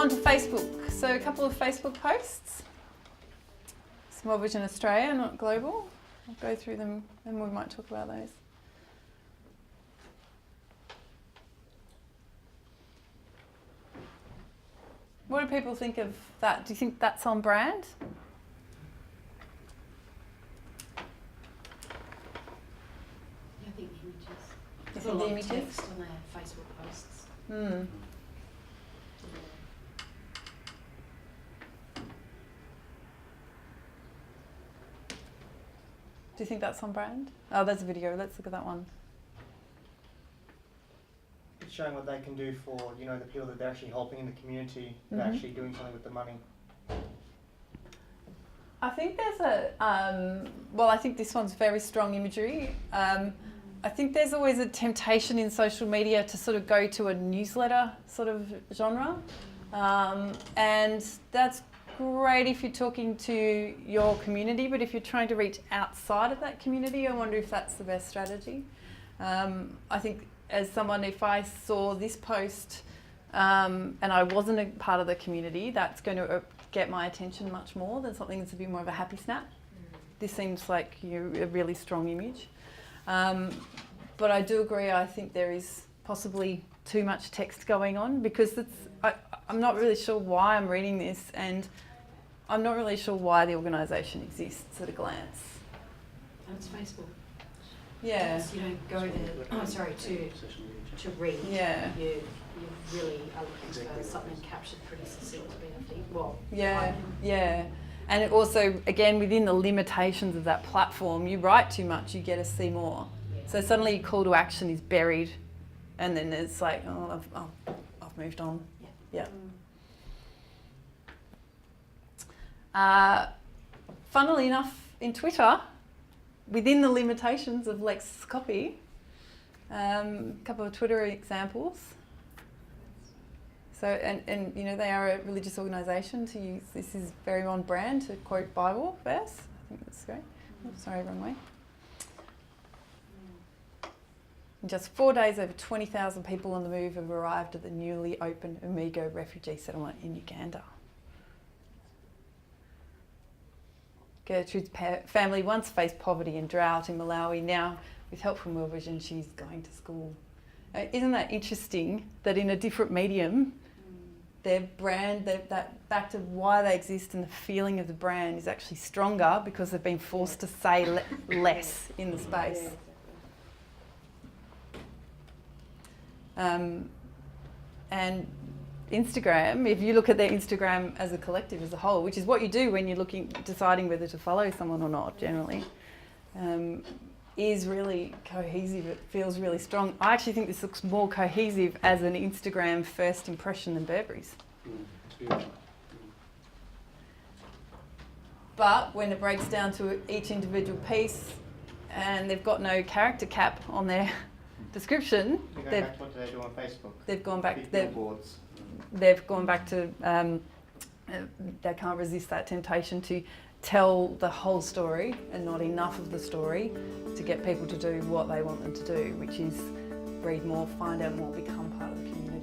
onto Facebook. So a couple of Facebook posts. Small Vision Australia, not global. I'll go through them and we might talk about those. What do people think of that? Do you think that's on brand? Yeah, I think the images. You There's think a the lot images? of text on their Facebook posts. Hmm. Do you think that's on brand? Oh, there's a video. Let's look at that one. It's showing what they can do for, you know, the people that they're actually helping in the community, they're actually doing something with the money. I think there's a, well, I think this one's very strong imagery. I think there's always a temptation in social media to sort of go to a newsletter sort of genre. And that's great if you're talking to your community, but if you're trying to reach outside of that community, I wonder if that's the best strategy. I think as someone, if I saw this post and I wasn't a part of the community, that's going to get my attention much more than something that's a bit more of a happy snap. This seems like a really strong image. But I do agree, I think there is possibly too much text going on because I'm not really sure why I'm reading this and I'm not really sure why the organisation exists at a glance. And it's Facebook. Yeah. So you don't go there, to read. Yeah. You really are looking for something captured pretty succinctly, I think. Well, Yeah, yeah. And it also, again, within the limitations of that platform, you write too much, you get to see more. So suddenly your call to action is buried and then it's like, oh, I've moved on. Yeah. Funnily enough, in Twitter, within the limitations of Lex copy, a couple of Twitter examples. So, and you know, they are a religious organisation to use, this is very on brand to quote Bible verse. I think that's great. Oh, sorry, wrong way. In just 4 days, over 20,000 people on the move have arrived at the newly opened Umigo refugee settlement in Uganda. Gertrude's family once faced poverty and drought in Malawi. Now, with help from World Vision, she's going to school. Isn't that interesting that in a different medium, their brand, that fact of why they exist and the feeling of the brand is actually stronger because they've been forced to say less in the space. And Instagram, if you look at their Instagram as a collective, as a whole, which is what you do when you're deciding whether to follow someone or not, generally, is really cohesive. It feels really strong. I actually think this looks more cohesive as an Instagram first impression than Burberry's. But when it breaks down to each individual piece and they've got no character cap on their description, What do they do on Facebook? They've gone back. Billboards. They've gone back to. They can't resist that temptation to tell the whole story and not enough of the story to get people to do what they want them to do, which is read more, find out more, become part of the community.